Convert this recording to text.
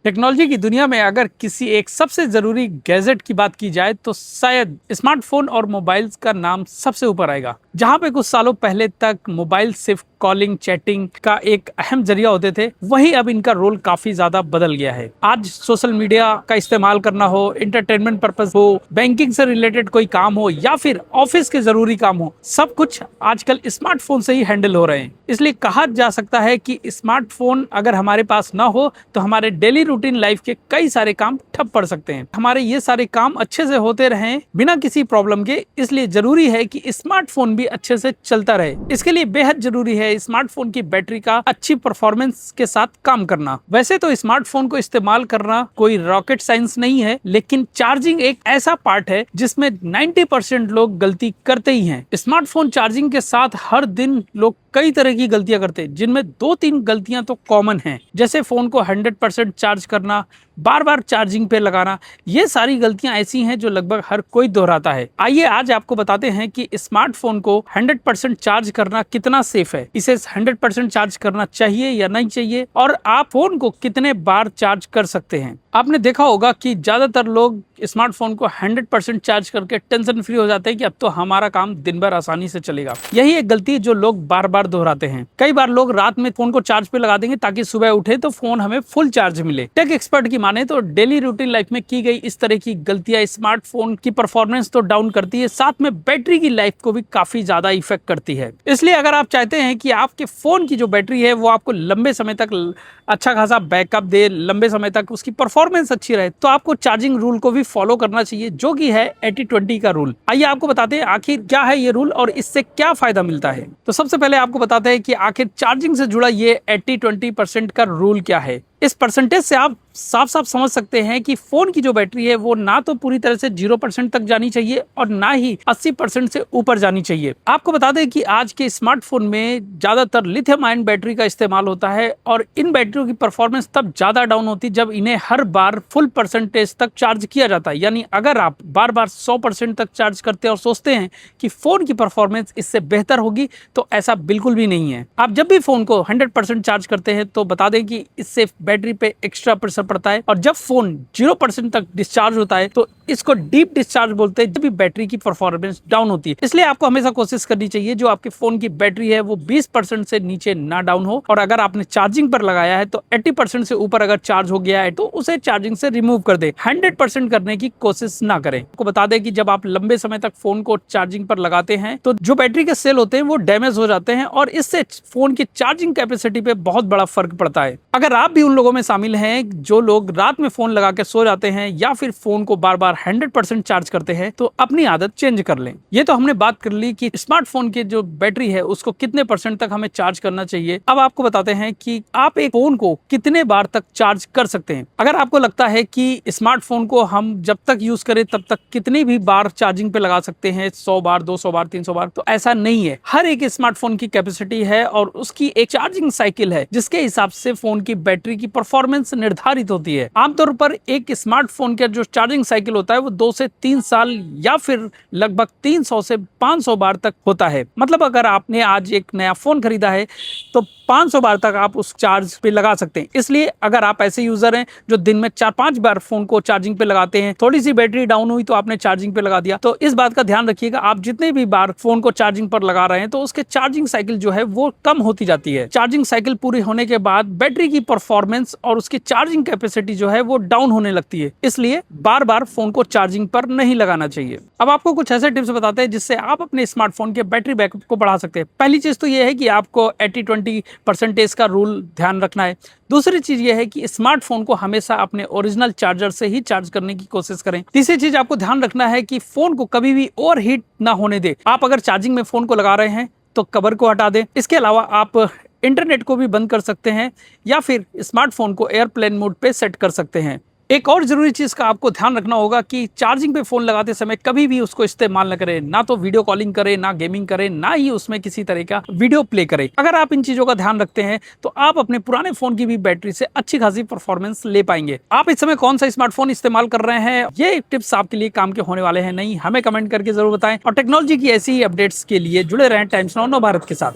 Technology की दुनिया में अगर किसी एक सबसे जरूरी गैजेट की बात की जाए तो शायद स्मार्टफोन और मोबाइल्स का नाम सबसे ऊपर आएगा। जहां पे कुछ सालों पहले तक मोबाइल सिर्फ कॉलिंग चैटिंग का एक अहम जरिया होते थे, वहीं अब इनका रोल काफी ज्यादा बदल गया है। आज सोशल मीडिया का इस्तेमाल करना हो, एंटरटेनमेंट पर्पस हो, बैंकिंग से रिलेटेड कोई काम हो या फिर ऑफिस के जरूरी काम हो, सब कुछ आजकल स्मार्टफोन से ही हैंडल हो रहे हैं। इसलिए कहा जा सकता है कि स्मार्टफोन अगर हमारे पास ना हो तो हमारे डेली रूटीन लाइफ के कई सारे काम ठप पड़ सकते हैं। हमारे ये सारे काम अच्छे से होते रहें बिना किसी प्रॉब्लम के, इसलिए जरूरी है कि स्मार्टफोन भी अच्छे से चलता रहे। इसके लिए बेहद जरूरी है स्मार्टफोन की बैटरी का अच्छी परफॉर्मेंस के साथ काम करना। वैसे तो स्मार्टफोन को इस्तेमाल करना कोई रॉकेट साइंस नहीं है, लेकिन चार्जिंग एक ऐसा पार्ट है जिसमें 90% लोग गलती करते ही हैं। स्मार्टफोन चार्जिंग के साथ हर दिन लोग कई तरह की गलतियां करते हैं, जिनमें 2-3 गलतियां तो कॉमन हैं, जैसे फोन को 100% चार्ज करना, बार बार चार्जिंग पे लगाना। ये सारी गलतियां ऐसी हैं जो लगभग हर कोई दोहराता है। आइए आज आपको बताते हैं कि स्मार्टफोन को 100% चार्ज करना कितना सेफ है, इसे 100% चार्ज करना चाहिए या नहीं चाहिए, और आप फोन को कितने बार चार्ज कर सकते हैं। आपने देखा होगा कि ज्यादातर लोग स्मार्टफोन को 100% चार्ज करके टेंशन फ्री हो जाते हैं कि अब तो हमारा काम दिन भर आसानी से चलेगा। यही एक गलती है जो लोग बार बार दोहराते हैं। कई बार लोग रात में फोन को चार्ज पे लगा देंगे ताकि सुबह उठे तो फोन हमें फुल चार्ज मिले। टेक एक्सपर्ट की माने तो डेली रूटीन लाइफ में की गई इस तरह की गलतियां स्मार्टफोन की परफॉर्मेंस तो डाउन करती है, साथ में बैटरी की लाइफ को भी काफी ज्यादा इफेक्ट करती है। इसलिए अगर आप चाहते हैं कि आपके फोन की जो बैटरी है वो आपको लंबे समय तक अच्छा खासा बैकअप दे, लंबे समय तक उसकी परफॉर्मेंस अच्छी रहे, तो आपको चार्जिंग रूल को भी फॉलो करना चाहिए, जो कि है 80-20 का रूल। आइए आपको बताते हैं आखिर क्या है ये रूल और इससे क्या फायदा मिलता है। तो सबसे पहले आपको बताते हैं कि आखिर चार्जिंग से जुड़ा ये 80-20% का रूल क्या है। इस परसेंटेज से आप साफ साफ समझ सकते हैं कि फोन की जो बैटरी है वो ना तो पूरी तरह से 0% तक जानी चाहिए और ना ही 80% से ऊपर जानी चाहिए। आपको बता दें कि आज के स्मार्टफोन में ज्यादातर लिथियम आयन बैटरी का इस्तेमाल होता है और इन बैटरियों की परफॉर्मेंस तब ज्यादा डाउन होती है जब इन्हें हर बार फुल परसेंटेज तक चार्ज किया जाता है। यानी अगर आप बार बार 100% तक चार्ज करते हैं और सोचते हैं कि फोन की परफॉर्मेंस इससे बेहतर होगी, तो ऐसा बिल्कुल भी नहीं है। आप जब भी फोन को 100% चार्ज करते हैं तो बता दें कि इससे बैटरी पे एक्स्ट्रा प्रेशर पड़ता है, और जब फोन 0% तक डिस्चार्ज होता है तो इसको डीप डिस्चार्ज बोलते हैं, जब भी बैटरी की परफॉर्मेंस डाउन होती है। इसलिए आपको हमेशा कोशिश करनी चाहिए जो आपके फोन की बैटरी है वो 20% से नीचे ना डाउन हो, और अगर आपने चार्जिंग पर लगाया है तो 80% से ऊपर अगर चार्ज हो गया है तो उसे चार्जिंग से रिमूव कर दे। 100% करने की कोशिश ना करें। आपको बता दें कि जब आप लंबे समय तक फोन को चार्जिंग पर लगाते हैं तो जो बैटरी के सेल होते हैं वो डैमेज हो जाते हैं और इससे फोन की चार्जिंग कैपेसिटी पे बहुत बड़ा फर्क पड़ता है। अगर आप भी उन लोगों में शामिल हैं जो लोग रात में फोन लगा के सो जाते हैं या फिर फोन को बार बार 100% चार्ज करते हैं, तो अपनी आदत चेंज कर लें। ये तो हमने बात कर ली कि स्मार्टफोन की जो बैटरी है उसको कितने % तक हमें चार्ज करना चाहिए। अब आपको बताते हैं कि आप एक फोन को कितने बार तक चार्ज कर सकते हैं। अगर आपको लगता है कि स्मार्टफोन को हम जब तक यूज करें तब तक कितनी भी बार चार्जिंग पे लगा सकते हैं, 100 बार, 200 बार, 300 बार, तो ऐसा नहीं है। हर एक स्मार्टफोन की कैपेसिटी है और उसकी एक चार्जिंग साइकिल है जिसके हिसाब से फोन की बैटरी की परफॉर्मेंस निर्धारित होती है। आमतौर पर एक स्मार्टफोन का जो चार्जिंग साइकिल होता है वो 2 से 3 साल या फिर लगभग 300 से 500 बार तक होता है। मतलब अगर आपने आज एक नया फोन खरीदा है तो 500 बार तक आप उस चार्ज पे लगा सकते हैं। इसलिए अगर आप ऐसे यूजर हैं जो दिन में 4-5 बार फोन को चार्जिंग पे लगाते हैं, थोड़ी सी बैटरी डाउन हुई तो आपने चार्जिंग पे लगा दिया, तो इस बात का ध्यान रखिएगा आप जितने भी बार फोन को चार्जिंग पर लगा रहे हैं तो उसके चार्जिंग साइकिल जो है वो कम होती जाती है। चार्जिंग साइकिल पूरी होने के बाद बैटरी की परफॉर्मेंस और उसकी चार्जिंग कैपेसिटी जो है वो डाउन होने लगती है। इसलिए बार बार फोन को चार्जिंग पर नहीं लगाना चाहिए। अब आपको कुछ ऐसे टिप्स बताते हैं जिससे आप अपने स्मार्टफोन के बैटरी बैकअप को बढ़ा सकते हैं। पहली चीज तो ये है कि आपको 80-20% का रूल ध्यान रखना है। दूसरी चीज ये है कि स्मार्टफोन को हमेशा अपने ओरिजिनल चार्जर से ही चार्ज करने की कोशिश करें। तीसरी चीज आपको ध्यान रखना है कि फोन को कभी भी ओवरहीट ना होने दे। आप अगर चार्जिंग में फोन को लगा रहे हैं तो कवर को हटा दें। इसके अलावा आप इंटरनेट को भी बंद कर सकते हैं या फिर स्मार्टफोन को एयरप्लेन मोड पे सेट कर सकते हैं। एक और जरूरी चीज का आपको ध्यान रखना होगा कि चार्जिंग पे फोन लगाते समय कभी भी उसको इस्तेमाल न करें, ना तो वीडियो कॉलिंग करें, ना गेमिंग करें, ना ही उसमें किसी तरह का वीडियो प्ले करें। अगर आप इन चीजों का ध्यान रखते हैं तो आप अपने पुराने फोन की भी बैटरी से अच्छी खासी परफॉर्मेंस ले पाएंगे। आप इस समय कौन सा स्मार्टफोन इस्तेमाल कर रहे हैं, ये टिप्स आपके लिए काम के होने वाले हैं नहीं, हमें कमेंट करके जरूर बताएं और टेक्नोलॉजी की ऐसी ही अपडेट्स के लिए जुड़े रहें टाइम्स नाउ नवभारत के साथ।